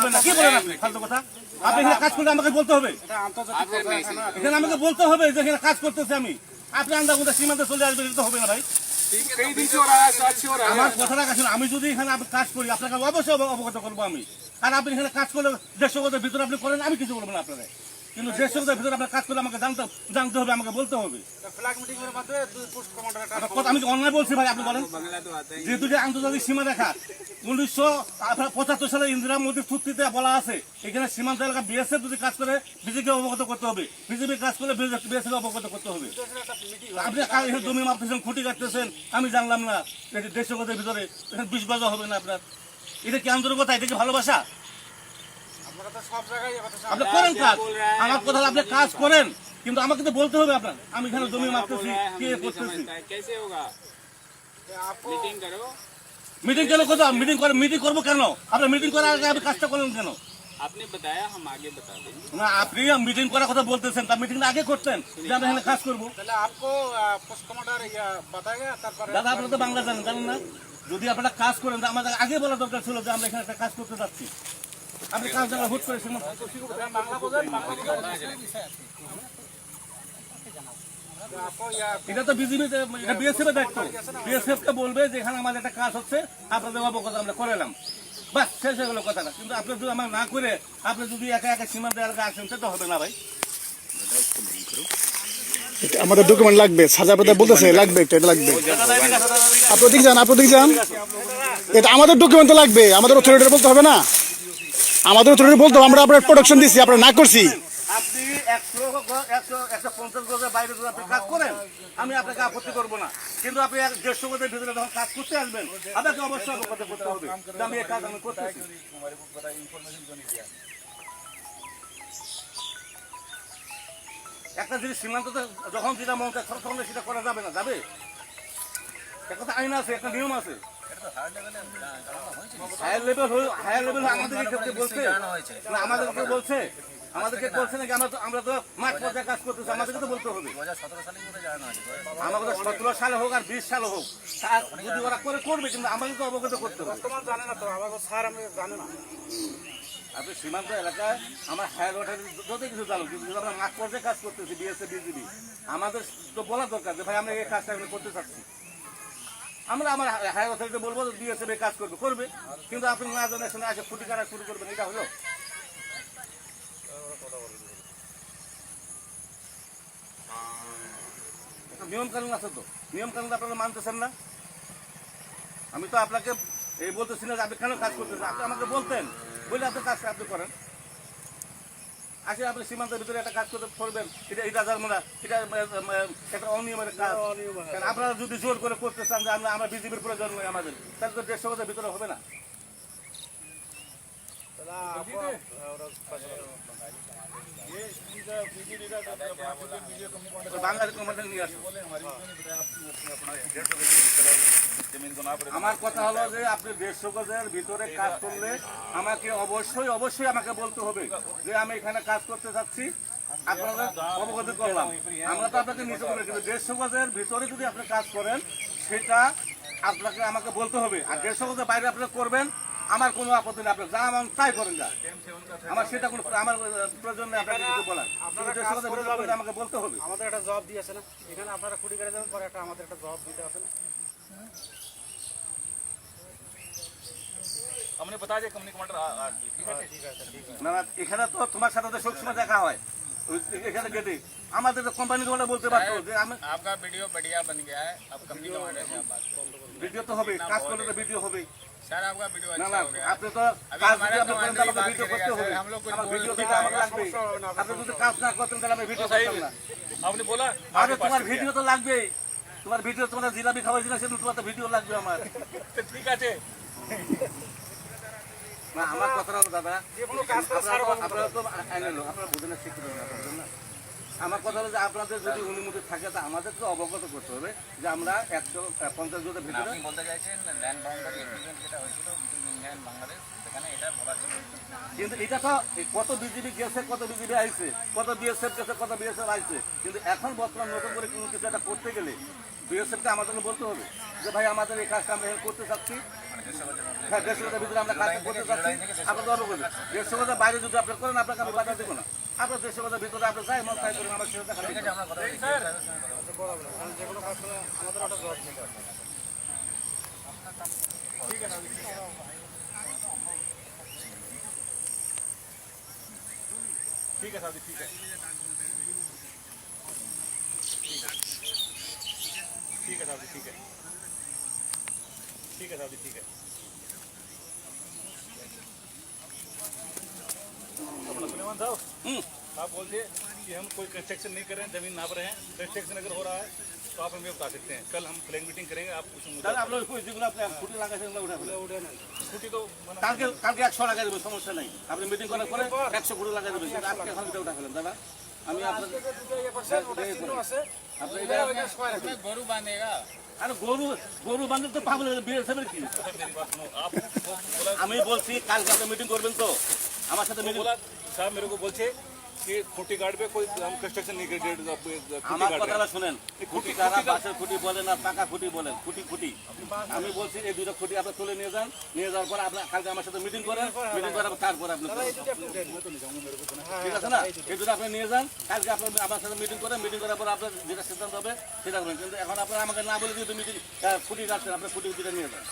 করবেন না, কি বলেন আপনি ফালতু কথা? আপনি এখানে কাজ করলে আমাকে বলতে হবে, এখানে আমাকে বলতে হবে যে এখানে কাজ করতেছি আমি। আপনি আন্দাগুন্দা সীমান্তে চলে আসবেন, এটা তো হবে না ভাই। আমার কথাটা কাছে, আমি যদি এখানে কাজ করি আপনাকে অবশ্যই অবগত করবো আমি। আর আপনি এখানে কাজ করলে 150 গজের ভিতরে আপনি করেন, আমি কিছু বলবো না আপনাকে। কিন্তু 150 গজের ভিতরে আপনার কাজ করলে আমাকে জানতে হবে, আমাকে বলতে হবে। আমি অন্যায় বলছি ভাই, আপনি বলেন। যেহেতু যে আন্তর্জাতিক সীমা রেখা 1975 সালে ইন্দিরা মোদীর চুক্তিতে বলা আছে, এখানে সীমান্ত এলাকা বিএসএফ যদি কাজ করে বিজেপি অবগত করতে হবে, বিজেপি কাজ করলে বিএসএফ অবগত করতে হবে। আপনি এখানে জমি মাপতেছেন, খুঁটি কাটতেছেন, আমি জানলাম না 150 গজের ভিতরে 20 গজ হবে না আপনার। এটা কি আন্তরিকতা? এটা কি ভালোবাসা? আপনি করেন কাজ, আমার কথা আপনি কাজ করেন, কিন্তু আমাকে তো বলতে হবে আপনার। আমি এখানে জমি মাপতেছি, কি করতেছি। মিটিং কেন করবো? মিটিং করবো কেন? আপনার মিটিং করার আগে আপনি কাজটা করলেন কেন? आपने बताया हम आगे बता देंगे না, আপনি মিটিং করার কথা বলতেছেন, তার মিটিংটা আগে করতেন যে আমরা এখানে কাজ করবো। দাদা আপনারা তো বাংলা জানেন না? যদি আপনারা কাজ করেন, আমাদের আগে বলা দরকার ছিল যে আমরা এখানে একটা কাজ করতে যাচ্ছি। আপনি কাজ জানা হুট করে এটা তো বিজেপি, এটা বিএসএফ এর দায়িত্ব। বিএসএফ কে বলবে যে এখানে আমাদের একটা কাজ হচ্ছে, আপনাদের অবগত আমরা করে এলাম, বাস শেষ হয়ে গেল কথাটা। কিন্তু আপনি যদি আমার না করে আপনি যদি একা একা সীমান্ত এলাকা আসেন, সেটা হবে না ভাই। আমাদের ডকুমেন্ট লাগবে, সাজা পেতে বলতেছে লাগবে, এটা লাগবে। আপনি ওদিক যান, এটা আমাদের ডকুমেন্ট তো লাগবে, আমাদের অথরিটি বলতে হবে না? আমাদের অথরিটি বলতে হবে আমরা আপনার প্রোডাকশন দিচ্ছি, আপনারা না করছি। আপনি 150 গজের বাইরে যদি আপনি কাজ করেন, আমি আপনাকে আপত্তি করবো না। কিন্তু আপনি 150 গজের ভিতরে যখন কাজ করতে আসবেন, আপনাকে অবশ্যই অবগত করতে হবে আমি এই কাজ আমি করতেছি। একটা জিনিস সীমান্ততে যখন যেটা মন চায় তখন সেটা করা যাবে না, যাবে? একটা আইন আছে, একটা নিয়ম আছে। হায়ার লেভেল আমাদেরকে বলছে না, আমাদেরকে বলছে নাকি? আমরা তো মাঠ পর্যায়ে কাজ করতেছি, আমাদেরকে তো বলতে হবে। আমাদের 17 সালে হোক আর 20 সালে হোক, যদি ওরা করবে, কিন্তু আমাকে তো অবগত করতে হবে। জানে না তো আমাকে স্যার, আমি জানি না। আপনি সীমান্ত এলাকায় আমার হায়ার অথরিটি যত কিছু জানো, কিন্তু আমরা মাঠ পর্যায়ে কাজ করতেছি, বিএসএফ বিজিবি, আমাদের তো বলা দরকার যে ভাই আমরা এই কাজটা করতে চাচ্ছি। আমরা আমার হায়ার অথরিটি বলবো বিএসএফ কাজ করবে, কিন্তু আপনি না জানার সঙ্গে আগে খুঁটি কাটা শুরু করবেন, এটা হলো নিয়ম কানুন আছে। তো নিয়ম কানুন আপনারা মানতেছেন না। আমি তো আপনাকে এই বলতেছি না যে আপনি কেন কাজ করতেছেন, আপনি আমাকে বলতেন, বলে আপনি কাজটা আপনি করেন। আসলে আপনি সীমান্তের ভিতরে একটা কাজ করতে করবেন, এটা জানবো না, এটা একটা অনিয়মের কাজ। আপনারা যদি জোর করে করতে চান যে আমরা বিজেপির প্রয়োজন নয় আমাদের, তাহলে তো 150 গজের ভিতরে হবে না। আমার কথা হলো যে আপনি 150 গজের ভিতরে কাজ করলে আমাকে অবশ্যই আমাকে বলতে হবে যে আমি এখানে কাজ করতে যাচ্ছি, আপনারা অবগত করলাম। আমরা তো আপনাকে নিতে পারি, কিন্তু 150 গজের ভিতরে যদি আপনি কাজ করেন, সেটা আপনাকে আমাকে বলতে হবে। আর 150 গজের বাইরে আপনি করবেন, আমার কোনো আপত্তি নেই, আপনি যা আমার তাই করেন, যা আমার সেটা কোনো আমার প্রয়োজন নেই আপনাকে কিছু বলার। আমাকে বলতে হবে। আমাদের একটা জবাব দিয়ে আছে না, এখানে আপনারা খুঁটি করে যাবেন, পরে আমাদের একটা জবাব দিতে আছে না। हमने बता दिया कंपनी कमांडर ठीक है না না, এখানে তো তোমার সাথে তো সবসময় দেখা হয়, এখানে গেটে আমাদের কোম্পানি তোমরা বলতে পারতো যে আমি आपका वीडियो बढ़िया बन गया है, अब कंपनी कमांडर से आप बात करो। ভিডিও তো হবে, কাজ করলে তো ভিডিও হবে। सर आपका वीडियो না अच्छा না, हो गया। আপনি তো কাজ যদি আপনি করেন তাহলে আমাকে ভিডিও করতে হবে। हम लोग कुछ আমার बोल ভিডিও नहीं তো আমার লাগবে। আপনি যদি কাজ না করতেন তাহলে আমি ভিডিও করতাম না। आपने बोला আরে তোমার ভিডিও তো লাগবে, তোমার ভিডিও, তোমার জিলাপি খাওয়াইছিল সেদিন, তোমার তো ভিডিও লাগবে আমার। तो ठीक है। না, আমার কথা হলো দাদা, আপনারা তো আইনে লোক, আপনারা বুঝেন না, শিক্ষিত না। আমার কথা হলো যে আপনাদের যদি অনুমতি থাকে, তা আমাদের তো অবগত করতে হবে যে আমরা 150 গজের ভিতরে। বলতে চাইছেন ল্যান্ড বাউন্ডারি এগ্রিমেন্ট যেটা হয়েছিল বিটুইন ইন্ডিয়া এন্ড বাংলাদেশ, এখানে এটা বলা ছিল কিন্তু এটা তো এই কত বিজেপি গেছে, কত বিজেপি আইছে, কত বিএসএফ গেছে, কত বিএসএফ আইছে, কিন্তু এখন বর্তমান নতুন করে কোনো কিছু একটা করতে গেলে বিএসএফকে আমাদেরকে বলতে হবে যে ভাই আমাদের এই কাজটা আমরা এখানে করতে চাচ্ছি, হ্যাঁ দেশের ভিতরে আমরা কাজ করতে চাচ্ছি, আপনার গর্ব করি। দেশের বাইরে যদি আপনি করেন আপনাকে আমি বাধা দেবো না, আপনার দেশের ভিতরে আপনি যাই মন তাই করেন, আমার সেটা দেখা ঠিক আছে আমরা কথা বলছি বরাবর কারণ যে কোনো কাজ করে আমাদের একটা জবাব দিতে হবে। ঠিক আছে ঠিক আছে ठीक है साहब जी ठीक है ठीक है साहब जी ठीक है अपना सुलेमान साहब आप बोलते कि हम कोई कंस्ट्रक्शन नहीं कर रहे हैं, जमीन नाप रहे हैं, कंस्ट्रक्शन अगर हो रहा है तो आप हमें बता सकते हैं। कल हम फ्लैग मीटिंग करेंगे, आप कुछ आप लोग कोई যেগুলো আপনি খুঁটি লাগাইছেন উঠে না খুঁটি তো কালকে কালকে 100 লাগাই দেব, সমস্যা নাই। আপনি মিটিং করার পরে 100 খুঁটি লাগাই দেবেন, কিন্তু আপনি এখন উঠা ফেলেন দাদা। আমি আপনাকে আপনি इसमें गोरू बांधेगा আরে গরু গরু বান্ধব তো পাগল বিয়ের সামনে কি আমি বলছি কালকে আপনি মিটিং করবেন তো আমার সাথে মিটিং साहब मेरे को बोलছে कि खुटी गार्ड पे कोई हम कंस्ट्रक्शन नहीं कर আমার কথাটা শুনেন, খুঁটি কারা বাঁশের খুঁটি বলেন আর পাকা খুঁটি বলেন, খুঁটি খুঁটি আমি বলছি এই দুটো খুঁটি আপনি তুলে নিয়ে যান, নিয়ে যাওয়ার পর আপনি কালকে আমার সাথে মিটিং করেন, মিটিং করার তারপর আপনি ঠিক আছে না, এই দুটো আপনি নিয়ে যান, কালকে আপনি আমার সাথে মিটিং করেন, মিটিং করার পর আপনার যেটা সিদ্ধান্ত হবে সেটা করবেন। কিন্তু এখন আপনারা আমাকে না বলে যদি মিটিং খুঁটি রাখছেন, আপনার খুঁটি দুটো নিয়ে যান।